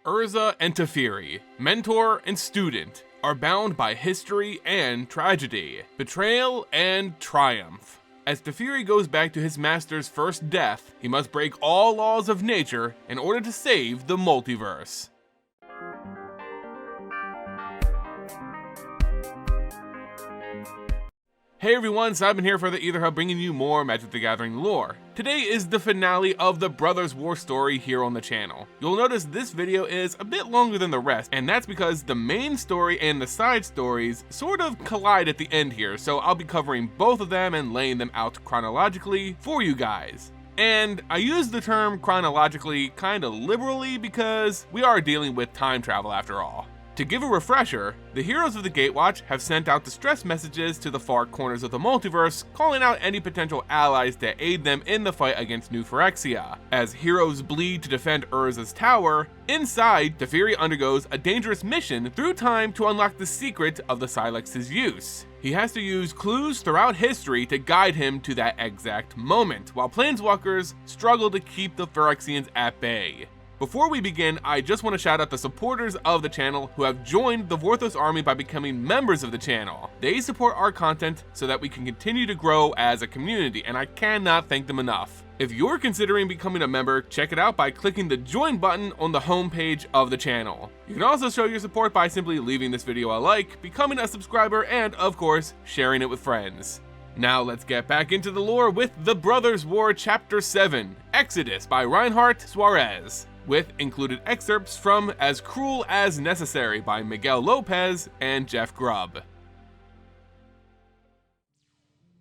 Urza and Teferi, mentor and student, are bound by history and tragedy, betrayal and triumph. As Teferi goes back to his master's first death, he must break all laws of nature in order to save the multiverse. Hey everyone, Simon here for the Either Hub, bringing you more Magic the Gathering lore. Today is the finale of the Brothers War story here on the channel. You'll notice this video is a bit longer than the rest, and that's because the main story and the side stories sort of collide at the end here, so I'll be covering both of them and laying them out chronologically for you guys. And I use the term chronologically kinda liberally because we are dealing with time travel after all. To give a refresher, the heroes of the Gatewatch have sent out distress messages to the far corners of the multiverse, calling out any potential allies to aid them in the fight against New Phyrexia. As heroes bleed to defend Urza's tower, inside, Teferi undergoes a dangerous mission through time to unlock the secret of the Sylex's use. He has to use clues throughout history to guide him to that exact moment, while Planeswalkers struggle to keep the Phyrexians at bay. Before we begin, I just want to shout out the supporters of the channel who have joined the Vorthos army by becoming members of the channel. They support our content so that we can continue to grow as a community, and I cannot thank them enough. If you're considering becoming a member, check it out by clicking the join button on the homepage of the channel. You can also show your support by simply leaving this video a like, becoming a subscriber, and of course, sharing it with friends. Now let's get back into the lore with The Brothers War Chapter 7, Exodus by Reinhardt Suarez, with included excerpts from As Cruel as Necessary by Miguel Lopez and Jeff Grubb.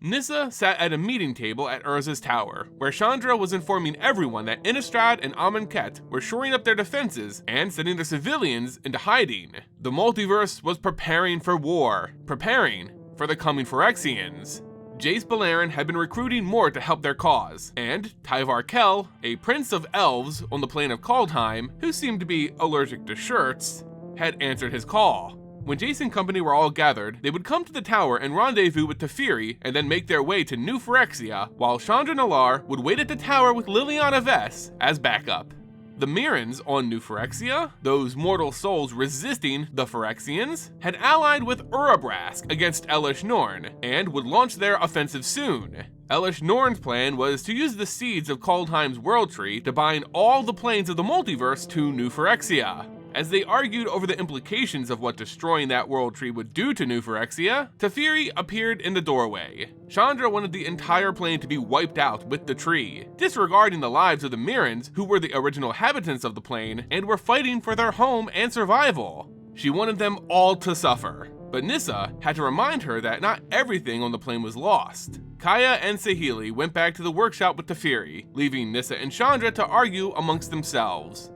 Nissa sat at a meeting table at Urza's tower, where Chandra was informing everyone that Innistrad and Amonkhet were shoring up their defenses and sending their civilians into hiding. The multiverse was preparing for war, preparing for the coming Phyrexians. Jace Beleren had been recruiting more to help their cause, and Tyvar Kell, a prince of elves on the plane of Kaldheim, who seemed to be allergic to shirts, had answered his call. When Jace and company were all gathered, they would come to the tower and rendezvous with Teferi, and then make their way to New Phyrexia, while Chandra Nalaar would wait at the tower with Liliana Vess as backup. The Mirrans on New Phyrexia, those mortal souls resisting the Phyrexians, had allied with Urabrask against Elesh Norn, and would launch their offensive soon. Elesh Norn's plan was to use the seeds of Kaldheim's World Tree to bind all the planes of the multiverse to New Phyrexia. As they argued over the implications of what destroying that World Tree would do to New Phyrexia, Teferi appeared in the doorway. Chandra wanted the entire plane to be wiped out with the tree, disregarding the lives of the Mirrans, who were the original inhabitants of the plane and were fighting for their home and survival. She wanted them all to suffer, but Nissa had to remind her that not everything on the plane was lost. Gaea and Saheeli went back to the workshop with Teferi, leaving Nissa and Chandra to argue amongst themselves.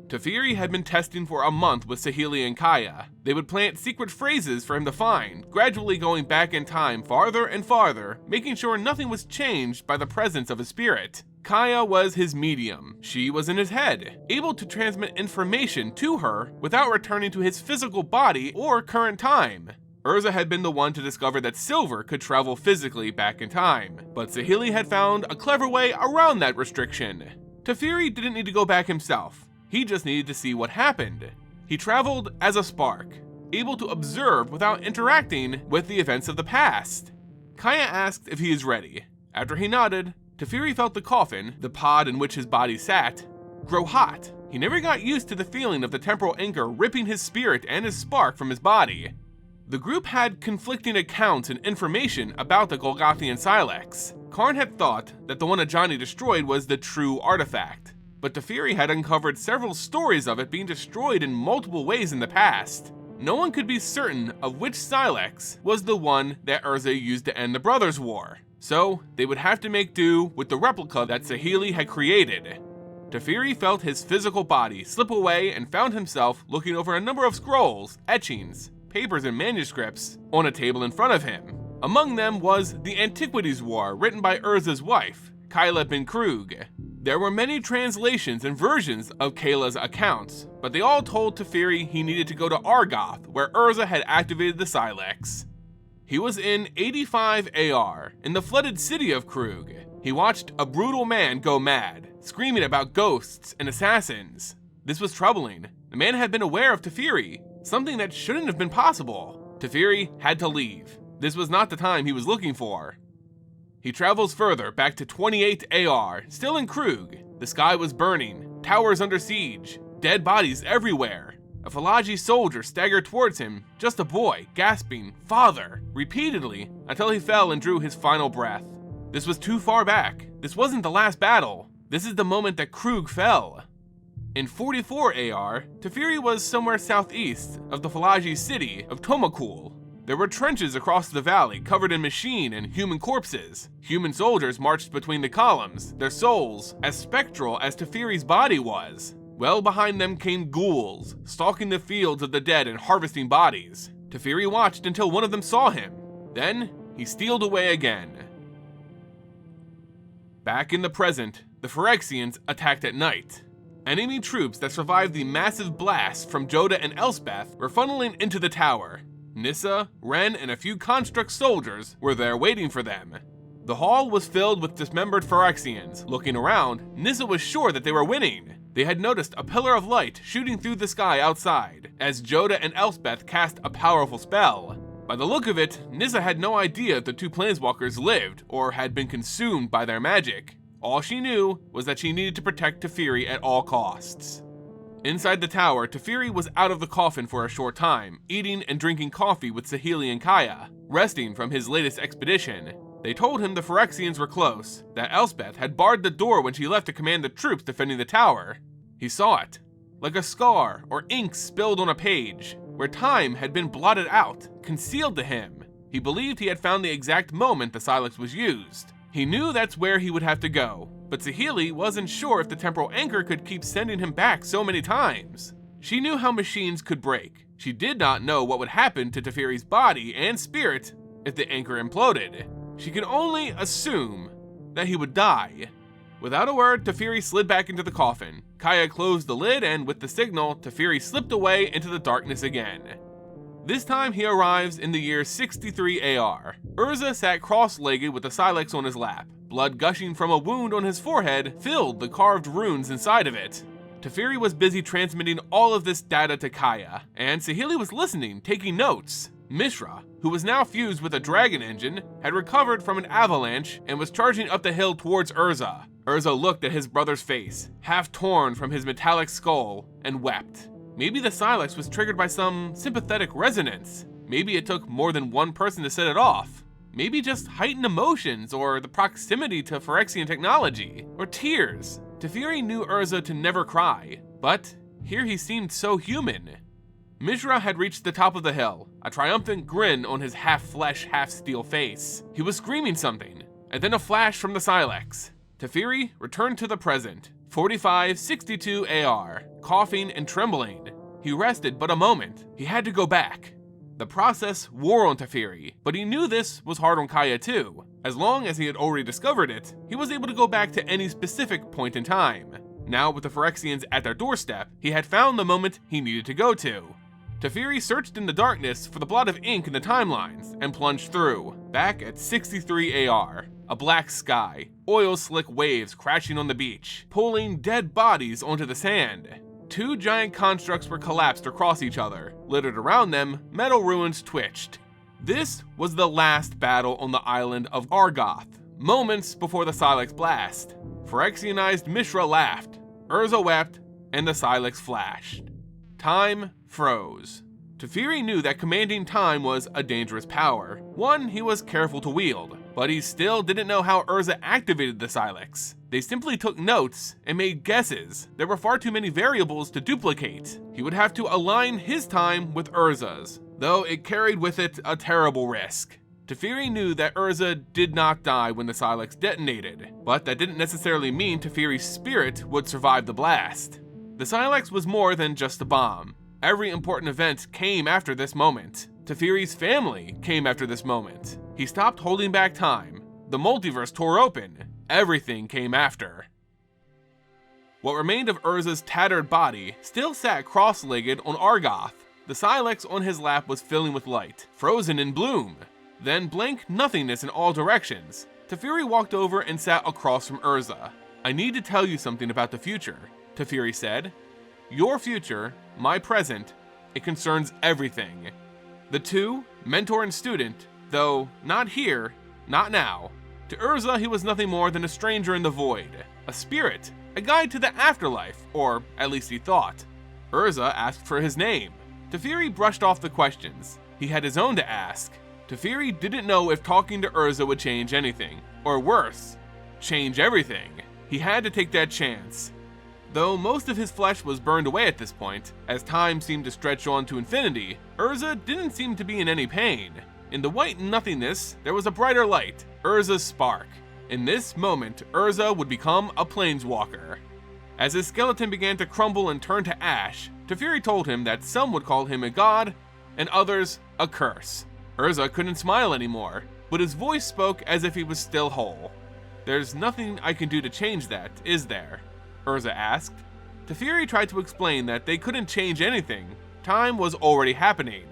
Teferi had been testing for a month with Saheeli and Gaea. They would plant secret phrases for him to find, gradually going back in time farther and farther, making sure nothing was changed by the presence of his spirit. Gaea was his medium. She was in his head, able to transmit information to her without returning to his physical body or current time. Urza had been the one to discover that silver could travel physically back in time, but Saheeli had found a clever way around that restriction. Teferi didn't need to go back himself. He just needed to see what happened. He traveled as a spark, able to observe without interacting with the events of the past. Gaea asked if he is ready. After he nodded, Teferi felt the coffin, the pod in which his body sat, grow hot. He never got used to the feeling of the temporal anchor ripping his spirit and his spark from his body. The group had conflicting accounts and information about the Golgothian Sylex. Karn had thought that the one Ajani destroyed was the true artifact, but Teferi had uncovered several stories of it being destroyed in multiple ways in the past. No one could be certain of which Sylex was the one that Urza used to end the Brothers' War, so they would have to make do with the replica that Saheeli had created. Teferi felt his physical body slip away and found himself looking over a number of scrolls, etchings, papers, and manuscripts on a table in front of him. Among them was the Antiquities War written by Urza's wife, Kyla bin Krug. There were many translations and versions of Kayla's accounts, but they all told Teferi he needed to go to Argoth, where Urza had activated the Sylex. He was in 85 AR, in the flooded city of Krug. He watched a brutal man go mad, screaming about ghosts and assassins. This was troubling. The man had been aware of Teferi, something that shouldn't have been possible. Teferi had to leave. This was not the time he was looking for. He travels further, back to 28 AR, still in Krug. The sky was burning, towers under siege, dead bodies everywhere. A Phyrexia soldier staggered towards him, just a boy, gasping, "Father," repeatedly, until he fell and drew his final breath. This was too far back. This wasn't the last battle. This is the moment that Krug fell. In 44 AR, Teferi was somewhere southeast of the Phyrexia city of Tomakul. There were trenches across the valley covered in machine and human corpses. Human soldiers marched between the columns, their souls as spectral as Teferi's body was. Well behind them came ghouls, stalking the fields of the dead and harvesting bodies. Teferi watched until one of them saw him. Then, he stealed away again. Back in the present, the Phyrexians attacked at night. Enemy troops that survived the massive blast from Joda and Elspeth were funneling into the tower. Nissa, Ren, and a few construct soldiers were there waiting for them. The hall was filled with dismembered Phyrexians. Looking around, Nissa was sure that they were winning. They had noticed a pillar of light shooting through the sky outside, as Joda and Elspeth cast a powerful spell. By the look of it, Nissa had no idea the two planeswalkers lived or had been consumed by their magic. All she knew was that she needed to protect Teferi at all costs. Inside the tower, Teferi was out of the coffin for a short time, eating and drinking coffee with Saheeli and Gaea, resting from his latest expedition. They told him the Phyrexians were close, that Elspeth had barred the door when she left to command the troops defending the tower. He saw it, like a scar or ink spilled on a page, where time had been blotted out, concealed to him. He believed he had found the exact moment the Sylex was used. He knew that's where he would have to go, but Saheeli wasn't sure if the temporal anchor could keep sending him back so many times. She knew how machines could break. She did not know what would happen to Teferi's body and spirit if the anchor imploded. She could only assume that he would die. Without a word, Teferi slid back into the coffin. Gaea closed the lid, and with the signal, Teferi slipped away into the darkness again. This time he arrives in the year 63 AR. Urza sat cross-legged with the Sylex on his lap. Blood gushing from a wound on his forehead filled the carved runes inside of it. Teferi was busy transmitting all of this data to Gaea, and Saheeli was listening, taking notes. Mishra, who was now fused with a dragon engine, had recovered from an avalanche and was charging up the hill towards Urza. Urza looked at his brother's face, half torn from his metallic skull, and wept. Maybe the Sylex was triggered by some sympathetic resonance. Maybe it took more than one person to set it off. Maybe just heightened emotions, or the proximity to Phyrexian technology, or tears. Teferi knew Urza to never cry, but here he seemed so human. Mishra had reached the top of the hill, a triumphant grin on his half-flesh, half-steel face. He was screaming something, and then a flash from the Sylex. Teferi returned to the present, 4562 AR, coughing and trembling. He rested but a moment. He had to go back. The process wore on Teferi, but he knew this was hard on Gaea too. As long as he had already discovered it, he was able to go back to any specific point in time. Now, with the Phyrexians at their doorstep, he had found the moment he needed to go to. Teferi searched in the darkness for the blot of ink in the timelines and plunged through, back at 63 AR. A black sky, oil-slick waves crashing on the beach, pulling dead bodies onto the sand. Two giant constructs were collapsed across each other. Littered around them, metal ruins twitched. This was the last battle on the island of Argoth, moments before the Sylex blast. Phyrexianized Mishra laughed, Urza wept, and the Sylex flashed. Time froze. Teferi knew that commanding time was a dangerous power, one he was careful to wield, but he still didn't know how Urza activated the Sylex. They simply took notes and made guesses. There were far too many variables to duplicate. He would have to align his time with Urza's, though it carried with it a terrible risk. Teferi knew that Urza did not die when the Sylex detonated, but that didn't necessarily mean Teferi's spirit would survive the blast. The Sylex was more than just a bomb. Every important event came after this moment. Teferi's family came after this moment. He stopped holding back time. The multiverse tore open. Everything came after. What remained of Urza's tattered body still sat cross-legged on Argoth. The Sylex on his lap was filling with light, frozen in bloom. Then blank nothingness in all directions. Teferi walked over and sat across from Urza. "I need to tell you something about the future," Teferi said. your future, my present, it concerns everything. The two, mentor and student, though not here, not now. To Urza, he was nothing more than a stranger in the void, a spirit, a guide to the afterlife, or at least he thought. Urza asked for his name. Teferi brushed off the questions. He had his own to ask. Teferi didn't know if talking to Urza would change anything, or worse, change everything. He had to take that chance. Though most of his flesh was burned away at this point, as time seemed to stretch on to infinity, Urza didn't seem to be in any pain. In the white nothingness, there was a brighter light, Urza's spark. In this moment, Urza would become a planeswalker. As his skeleton began to crumble and turn to ash, Teferi told him that some would call him a god, and others a curse. Urza couldn't smile anymore, but his voice spoke as if he was still whole. "There's nothing I can do to change that, is there?" Urza asked. Teferi tried to explain that they couldn't change anything. Time was already happening.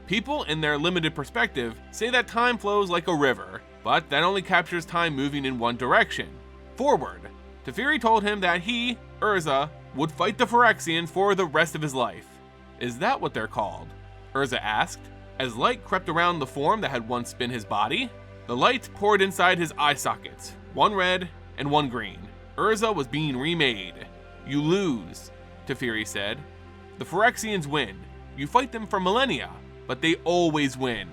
People, in their limited perspective, say that time flows like a river, but that only captures time moving in one direction, forward. Teferi told him that he, Urza, would fight the Phyrexians for the rest of his life. "Is that what they're called?" Urza asked, as light crept around the form that had once been his body. The light poured inside his eye sockets, one red and one green. Urza was being remade. "You lose," Teferi said. "The Phyrexians win. You fight them for millennia, but they always win.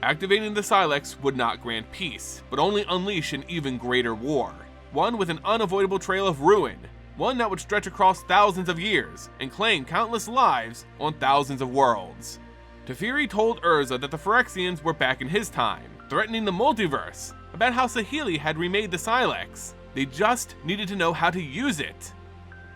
Activating the Sylex would not grant peace, but only unleash an even greater war. One with an unavoidable trail of ruin, one that would stretch across thousands of years and claim countless lives on thousands of worlds." Teferi told Urza that the Phyrexians were back in his time, threatening the multiverse, about how Saheeli had remade the Sylex. They just needed to know how to use it.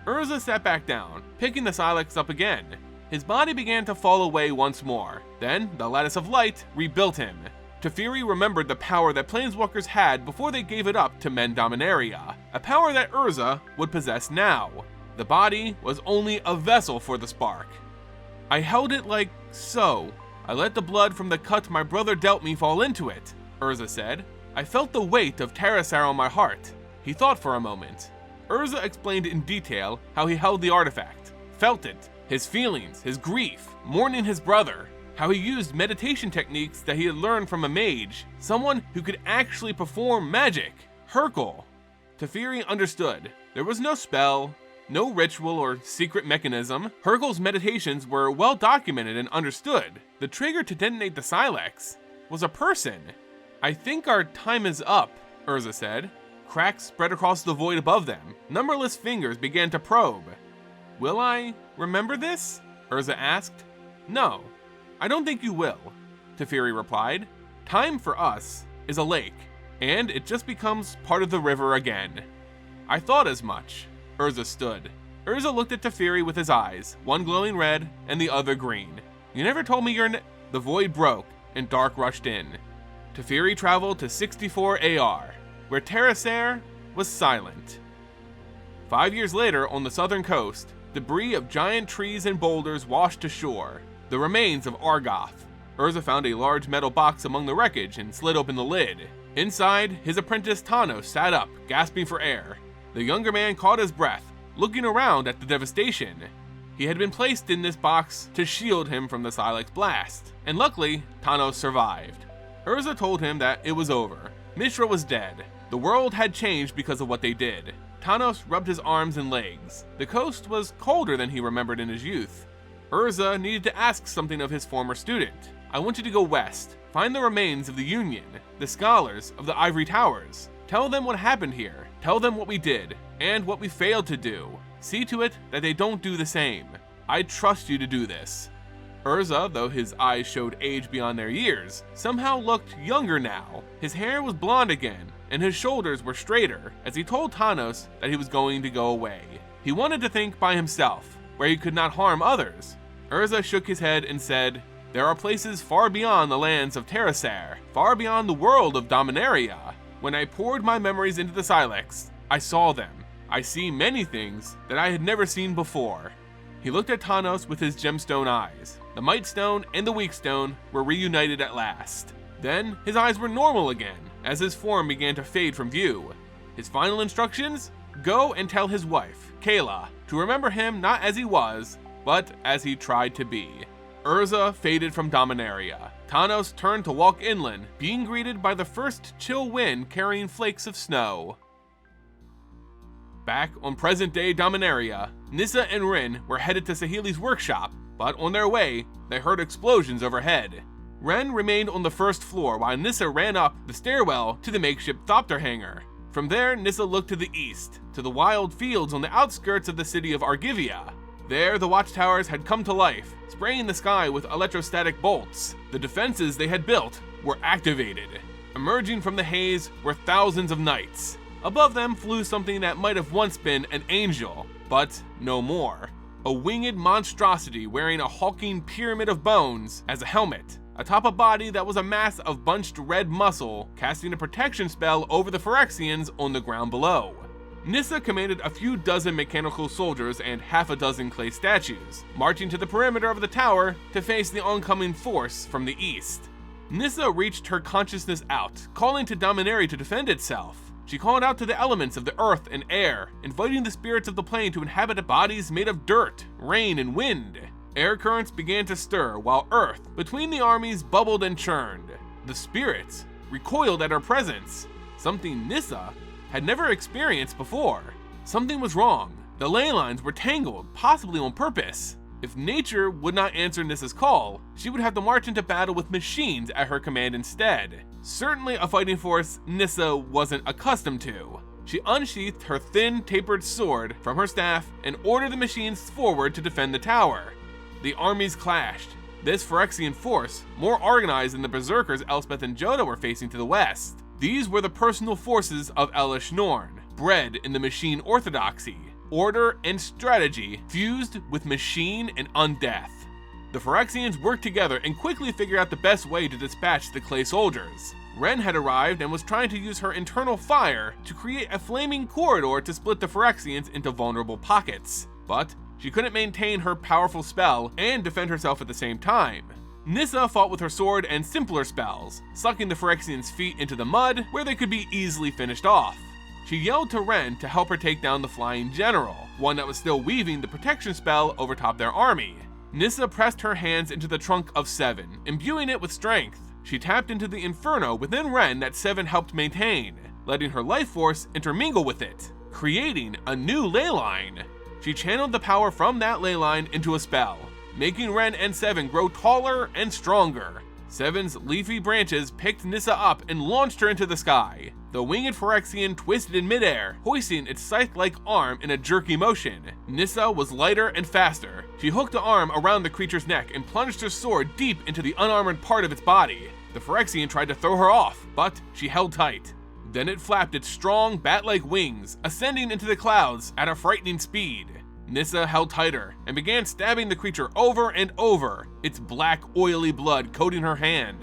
Urza sat back down, picking the Sylex up again. His body began to fall away once more. Then, the Lattice of Light rebuilt him. Teferi remembered the power that Planeswalkers had before they gave it up to mend Dominaria, a power that Urza would possess now. The body was only a vessel for the spark. "I held it like so. I let the blood from the cut my brother dealt me fall into it," Urza said. "I felt the weight of Terrasar on my heart." He thought for a moment. Urza explained in detail how he held the artifact, felt it, his feelings, his grief, mourning his brother, how he used meditation techniques that he had learned from a mage, someone who could actually perform magic, Hercule. Teferi understood. There was no spell, no ritual or secret mechanism. Hercule's meditations were well documented and understood. The trigger to detonate the Sylex was a person. "I think our time is up," Urza said. Cracks spread across the void above them. Numberless fingers began to probe. "Will I remember this?" Urza asked. "No, I don't think you will," Teferi replied. "Time for us is a lake, and it just becomes part of the river again." "I thought as much." Urza stood. Urza looked at Teferi with his eyes, one glowing red and the other green. "You never told me your The void broke, and dark rushed in. Teferi traveled to 64 AR, where Terrasar was silent. 5 years later, on the southern coast, debris of giant trees and boulders washed ashore, the remains of Argoth. Urza found a large metal box among the wreckage and slid open the lid. Inside, his apprentice Tano sat up, gasping for air. The younger man caught his breath, looking around at the devastation. He had been placed in this box to shield him from the Sylex blast, and luckily, Tano survived. Urza told him that it was over. Mishra was dead. The world had changed because of what they did. Tanos rubbed his arms and legs. The coast was colder than he remembered in his youth. Urza needed to ask something of his former student. "I want you to go west, find the remains of the Union, the scholars of the Ivory Towers. Tell them what happened here. Tell them what we did, and what we failed to do. See to it that they don't do the same. I trust you to do this." Urza, though his eyes showed age beyond their years, somehow looked younger now. His hair was blonde again, and his shoulders were straighter, as he told Tanos that he was going to go away. He wanted to think by himself, where he could not harm others. Urza shook his head and said, "There are places far beyond the lands of Terrasar, far beyond the world of Dominaria. When I poured my memories into the Sylex, I saw them. I see many things that I had never seen before." He looked at Tanos with his gemstone eyes. The Might Stone and the Weak Stone were reunited at last. Then, his eyes were normal again, as his form began to fade from view. His final instructions? Go and tell his wife, Kayla, to remember him not as he was, but as he tried to be. Urza faded from Dominaria. Thanos turned to walk inland, being greeted by the first chill wind carrying flakes of snow. Back on present-day Dominaria, Nissa and Rin were headed to Saheeli's workshop, but on their way, they heard explosions overhead. Ren remained on the first floor while Nissa ran up the stairwell to the makeshift thopter hangar. From there, Nissa looked to the east, to the wild fields on the outskirts of the city of Argivia. There, the watchtowers had come to life, spraying the sky with electrostatic bolts. The defenses they had built were activated. Emerging from the haze were thousands of knights. Above them flew something that might have once been an angel, but no more. A winged monstrosity wearing a hulking pyramid of bones as a helmet, atop a body that was a mass of bunched red muscle, casting a protection spell over the Phyrexians on the ground below. Nissa commanded a few dozen mechanical soldiers and half a dozen clay statues, marching to the perimeter of the tower to face the oncoming force from the east. Nissa reached her consciousness out, calling to Dominaria to defend itself. She called out to the elements of the earth and air, inviting the spirits of the plane to inhabit bodies made of dirt, rain, and wind. Air currents began to stir, while earth between the armies bubbled and churned. The spirits recoiled at her presence, something Nissa had never experienced before. Something was wrong. The ley lines were tangled, possibly on purpose. If nature would not answer Nissa's call, she would have to march into battle with machines at her command instead. Certainly a fighting force Nissa wasn't accustomed to. She unsheathed her thin, tapered sword from her staff and ordered the machines forward to defend the tower. The armies clashed. This Phyrexian force, more organized than the berserkers Elspeth and Jonah were facing to the west. These were the personal forces of Elish Norn, bred in the machine orthodoxy. Order and strategy fused with machine and undeath. The Phyrexians worked together and quickly figured out the best way to dispatch the clay soldiers. Ren had arrived and was trying to use her internal fire to create a flaming corridor to split the Phyrexians into vulnerable pockets. But she couldn't maintain her powerful spell and defend herself at the same time. Nissa fought with her sword and simpler spells, sucking the Phyrexians' feet into the mud where they could be easily finished off. She yelled to Ren to help her take down the flying general, one that was still weaving the protection spell over top their army. Nissa pressed her hands into the trunk of Seven, imbuing it with strength. She tapped into the inferno within Ren that Seven helped maintain, letting her life force intermingle with it, creating a new ley line. She channeled the power from that ley line into a spell, making Ren and Seven grow taller and stronger. Seven's leafy branches picked Nissa up and launched her into the sky. The winged Phyrexian twisted in midair, hoisting its scythe-like arm in a jerky motion. Nissa was lighter and faster. She hooked the arm around the creature's neck and plunged her sword deep into the unarmored part of its body. The Phyrexian tried to throw her off, but she held tight. Then it flapped its strong, bat-like wings, ascending into the clouds at a frightening speed. Nissa held tighter and began stabbing the creature over and over, its black, oily blood coating her hand.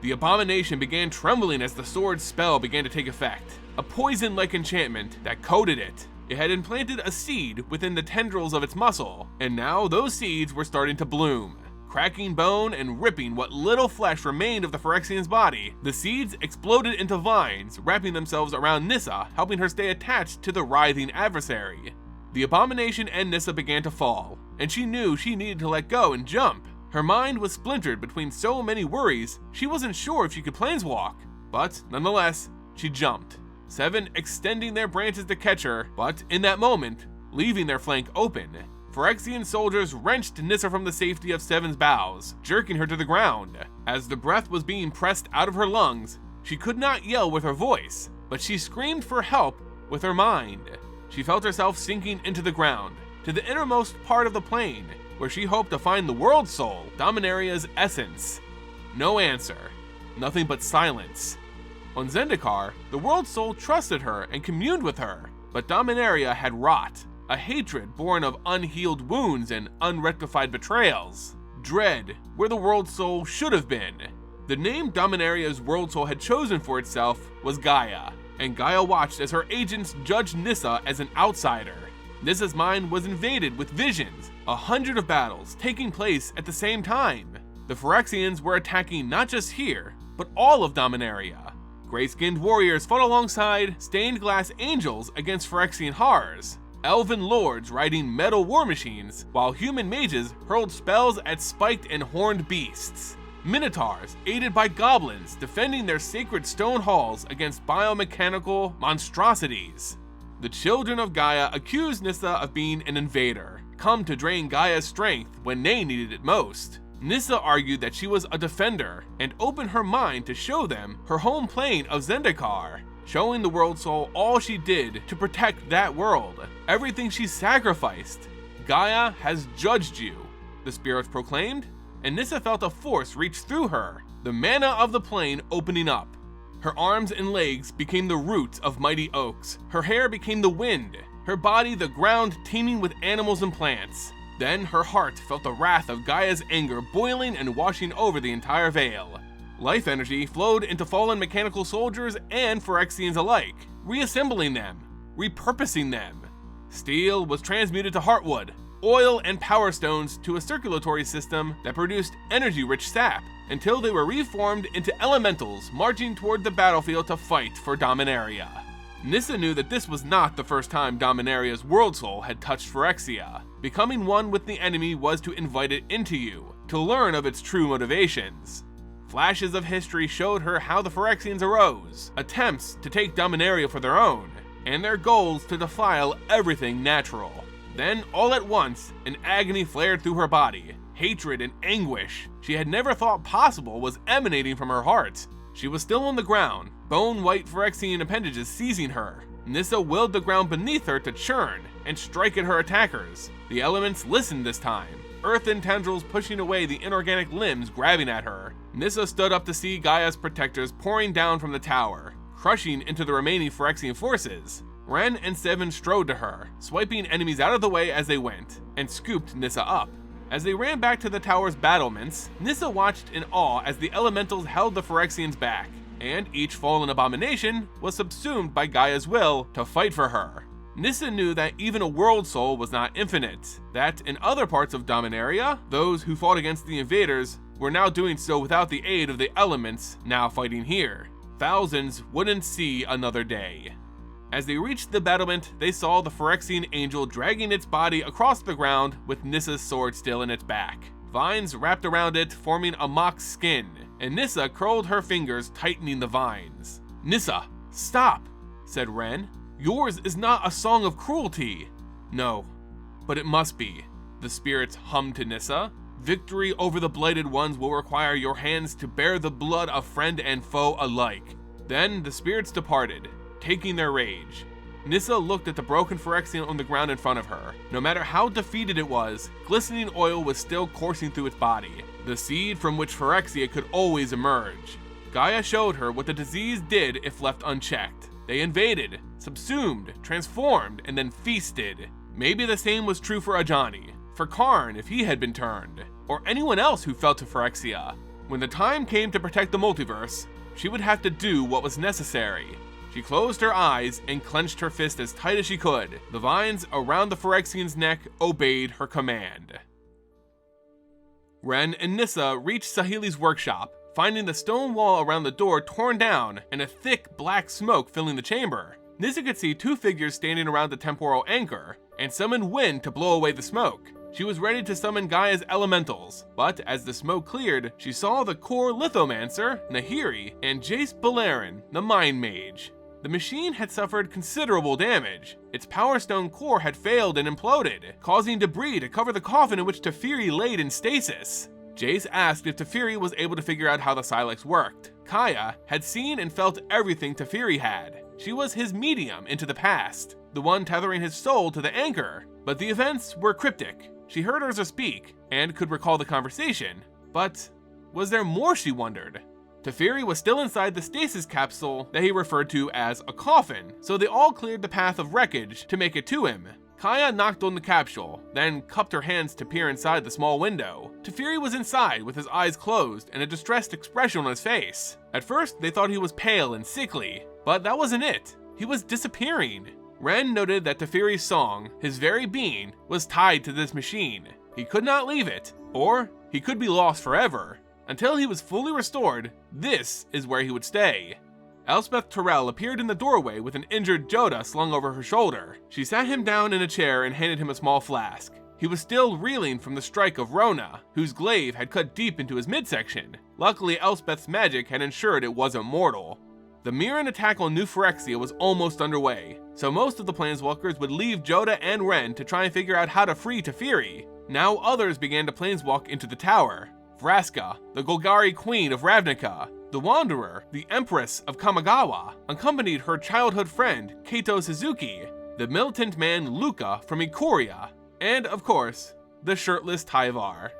The abomination began trembling as the sword's spell began to take effect, a poison-like enchantment that coated it. It had implanted a seed within the tendrils of its muscle, and now those seeds were starting to bloom. Cracking bone and ripping what little flesh remained of the Phyrexian's body, the seeds exploded into vines, wrapping themselves around Nissa, helping her stay attached to the writhing adversary. The abomination and Nissa began to fall, and she knew she needed to let go and jump. Her mind was splintered between so many worries, she wasn't sure if she could planeswalk, but nonetheless, she jumped. Seven extending their branches to catch her, but in that moment, leaving their flank open. Phyrexian soldiers wrenched Nissa from the safety of Seven's bows, jerking her to the ground. As the breath was being pressed out of her lungs, she could not yell with her voice, but she screamed for help with her mind. She felt herself sinking into the ground, to the innermost part of the plane, where she hoped to find the Worldsoul, Dominaria's essence. No answer. Nothing but silence. On Zendikar, the Worldsoul trusted her and communed with her, but Dominaria had rot, a hatred born of unhealed wounds and unrectified betrayals. Dread, where the Worldsoul should have been. The name Dominaria's Worldsoul had chosen for itself was Gaea, and Gaea watched as her agents judged Nissa as an outsider. Nissa's mind was invaded with visions, 100 of battles taking place at the same time. The Phyrexians were attacking not just here, but all of Dominaria. Gray-skinned warriors fought alongside stained glass angels against Phyrexian horrors. elven lords riding metal war machines, while human mages hurled spells at spiked and horned beasts. Minotaurs, aided by goblins, defending their sacred stone halls against biomechanical monstrosities. The children of Gaea accused Nissa of being an invader, come to drain Gaia's strength when they needed it most. Nissa argued that she was a defender, and opened her mind to show them her home plane of Zendikar, showing the Worldsoul all she did to protect that world, everything she sacrificed. Gaea has judged you, the spirits proclaimed, and Nissa felt a force reach through her, the mana of the plane opening up. Her arms and legs became the roots of mighty oaks, her hair became the wind, her body the ground teeming with animals and plants. Then her heart felt the wrath of Gaia's anger boiling and washing over the entire Vale. Life energy flowed into fallen mechanical soldiers and Phyrexians alike, reassembling them, repurposing them. Steel was transmuted to heartwood, oil and power stones to a circulatory system that produced energy-rich sap, until they were reformed into elementals marching toward the battlefield to fight for Dominaria. Nissa knew that this was not the first time Dominaria's Worldsoul had touched Phyrexia. Becoming one with the enemy was to invite it into you, to learn of its true motivations. Flashes of history showed her how the Phyrexians arose, attempts to take Dominaria for their own, and their goals to defile everything natural. Then, all at once, an agony flared through her body. Hatred and anguish she had never thought possible was emanating from her heart. She was still on the ground, bone-white Phyrexian appendages seizing her. Nissa willed the ground beneath her to churn and strike at her attackers. The elements listened this time, earthen tendrils pushing away the inorganic limbs grabbing at her. Nissa stood up to see Gaia's protectors pouring down from the tower, crushing into the remaining Phyrexian forces. Ren and Seven strode to her, swiping enemies out of the way as they went, and scooped Nissa up. As they ran back to the tower's battlements, Nissa watched in awe as the elementals held the Phyrexians back, and each fallen abomination was subsumed by Gaia's will to fight for her. Nissa knew that even a Worldsoul was not infinite, that in other parts of Dominaria, those who fought against the invaders were now doing so without the aid of the elements now fighting here. Thousands wouldn't see another day. As they reached the battlement, they saw the Phyrexian angel dragging its body across the ground with Nissa's sword still in its back. Vines wrapped around it, forming a mock skin, and Nissa curled her fingers, tightening the vines. "Nissa, stop," said Ren. "Yours is not a song of cruelty." "No, but it must be," the spirits hummed to Nissa. "Victory over the Blighted Ones will require your hands to bear the blood of friend and foe alike." Then the spirits departed, taking their rage. Nissa looked at the broken Phyrexian on the ground in front of her. No matter how defeated it was, glistening oil was still coursing through its body, the seed from which Phyrexia could always emerge. Gaea showed her what the disease did if left unchecked. They invaded, subsumed, transformed, and then feasted. Maybe the same was true for Ajani, for Karn if he had been turned, or anyone else who fell to Phyrexia. When the time came to protect the multiverse, she would have to do what was necessary. She closed her eyes and clenched her fist as tight as she could. The vines around the Phyrexian's neck obeyed her command. Ren and Nissa reached Saheeli's workshop, finding the stone wall around the door torn down and a thick black smoke filling the chamber. Nissa could see two figures standing around the temporal anchor, and summoned wind to blow away the smoke. She was ready to summon Gaia's elementals, but as the smoke cleared, she saw the core lithomancer, Nahiri, and Jace Balarin, the mind mage. The machine had suffered considerable damage. Its Power Stone core had failed and imploded, causing debris to cover the coffin in which Teferi laid in stasis. Jace asked if Teferi was able to figure out how the Sylex worked. Gaea had seen and felt everything Teferi had. She was his medium into the past, the one tethering his soul to the anchor. But the events were cryptic. She heard Urza speak, and could recall the conversation. But was there more, she wondered? Teferi was still inside the stasis capsule that he referred to as a coffin, so they all cleared the path of wreckage to make it to him. Gaea knocked on the capsule, then cupped her hands to peer inside the small window. Teferi was inside with his eyes closed and a distressed expression on his face. At first, they thought he was pale and sickly, but that wasn't it. He was disappearing. Ren noted that Teferi's song, his very being, was tied to this machine. He could not leave it, or he could be lost forever. Until he was fully restored, this is where he would stay. Elspeth Terrell appeared in the doorway with an injured Joda slung over her shoulder. She sat him down in a chair and handed him a small flask. He was still reeling from the strike of Rona, whose glaive had cut deep into his midsection. Luckily, Elspeth's magic had ensured it wasn't mortal. The Mirren attack on New Phyrexia was almost underway, so most of the Planeswalkers would leave Joda and Ren to try and figure out how to free Teferi. Now others began to planeswalk into the tower. Vraska, the Golgari Queen of Ravnica, the Wanderer, the Empress of Kamigawa, accompanied her childhood friend, Kaito Suzuki, the militant man Luca from Ikoria, and of course, the shirtless Tyvar.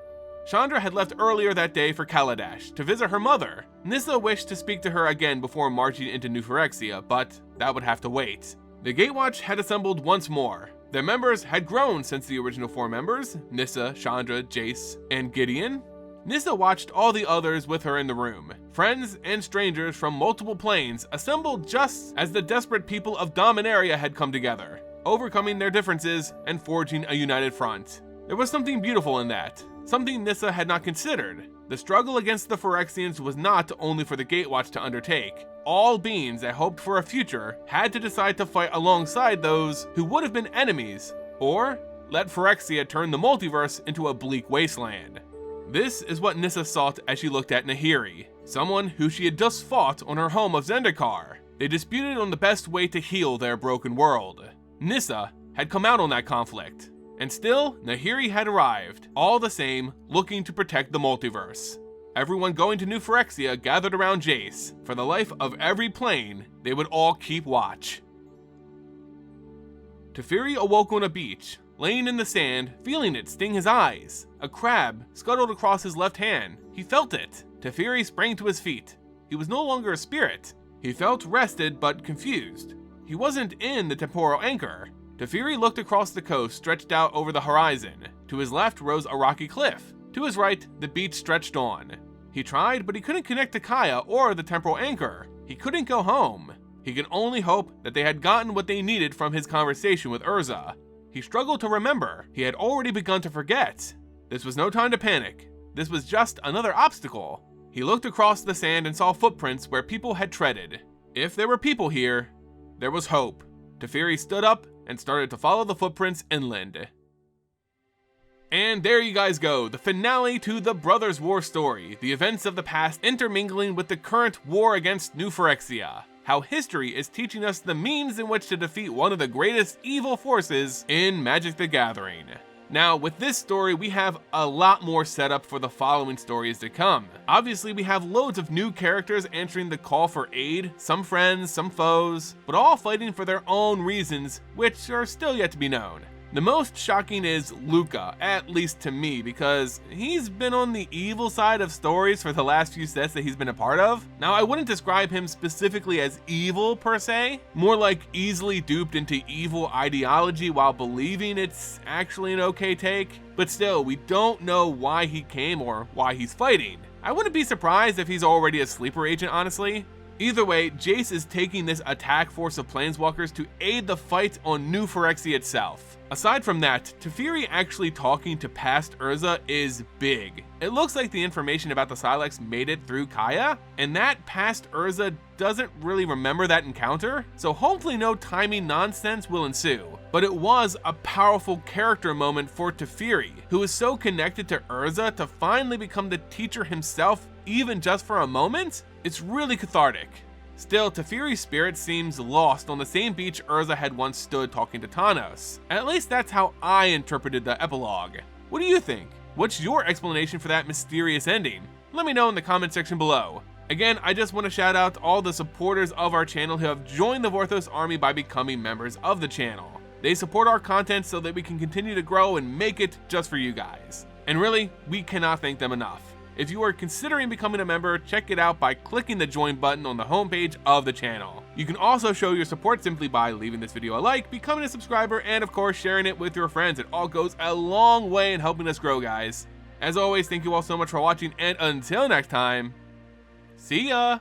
Chandra had left earlier that day for Kaladesh to visit her mother. Nissa wished to speak to her again before marching into New Phyrexia, but that would have to wait. The Gatewatch had assembled once more. Their members had grown since the original 4 members, Nissa, Chandra, Jace, and Gideon. Nissa watched all the others with her in the room. Friends and strangers from multiple planes assembled just as the desperate people of Dominaria had come together, overcoming their differences and forging a united front. There was something beautiful in that, something Nissa had not considered. The struggle against the Phyrexians was not only for the Gatewatch to undertake. All beings that hoped for a future had to decide to fight alongside those who would have been enemies, or let Phyrexia turn the multiverse into a bleak wasteland. This is what Nissa sought as she looked at Nahiri, someone who she had just fought on her home of Zendikar. They disputed on the best way to heal their broken world. Nissa had come out on that conflict, and still, Nahiri had arrived, all the same, looking to protect the multiverse. Everyone going to New Phyrexia gathered around Jace. For the life of every plane, they would all keep watch. Teferi awoke on a beach, laying in the sand, feeling it sting his eyes. A crab scuttled across his left hand. He felt it. Teferi sprang to his feet. He was no longer a spirit. He felt rested but confused. He wasn't in the temporal anchor. Teferi looked across the coast stretched out over the horizon. To his left rose a rocky cliff. To his right, the beach stretched on. He tried, but he couldn't connect to Gaea or the temporal anchor. He couldn't go home. He could only hope that they had gotten what they needed from his conversation with Urza. He struggled to remember. He had already begun to forget. This was no time to panic. This was just another obstacle. He looked across the sand and saw footprints where people had treaded. If there were people here, there was hope. Teferi stood up and started to follow the footprints inland. And there you guys go, the finale to the Brothers' War story, the events of the past intermingling with the current war against New Phyrexia. How history is teaching us the means in which to defeat one of the greatest evil forces in Magic the Gathering. Now, with this story, we have a lot more set up for the following stories to come. Obviously, we have loads of new characters answering the call for aid, some friends, some foes, but all fighting for their own reasons, which are still yet to be known. The most shocking is Luca, at least to me, because he's been on the evil side of stories for the last few sets that he's been a part of. Now, I wouldn't describe him specifically as evil per se, more like easily duped into evil ideology while believing it's actually an okay take. But still, we don't know why he came or why he's fighting. I wouldn't be surprised if he's already a sleeper agent, honestly. Either way, Jace is taking this attack force of planeswalkers to aid the fight on New Phyrexia itself. Aside from that, Teferi actually talking to past Urza is big. It looks like the information about the Sylex made it through Gaea, and that past Urza doesn't really remember that encounter, so hopefully no timing nonsense will ensue. But it was a powerful character moment for Teferi, who is so connected to Urza to finally become the teacher himself, even just for a moment. It's really cathartic. Still, Teferi's spirit seems lost on the same beach Urza had once stood talking to Thanos. At least that's how I interpreted the epilogue. What do you think? What's your explanation for that mysterious ending? Let me know in the comment section below. Again, I just want to shout out all the supporters of our channel who have joined the Vorthos army by becoming members of the channel. They support our content so that we can continue to grow and make it just for you guys. And really, we cannot thank them enough. If you are considering becoming a member, check it out by clicking the join button on the homepage of the channel. You can also show your support simply by leaving this video a like, becoming a subscriber, and of course sharing it with your friends. It all goes a long way in helping us grow, guys. As always, thank you all so much for watching, and until next time, see ya!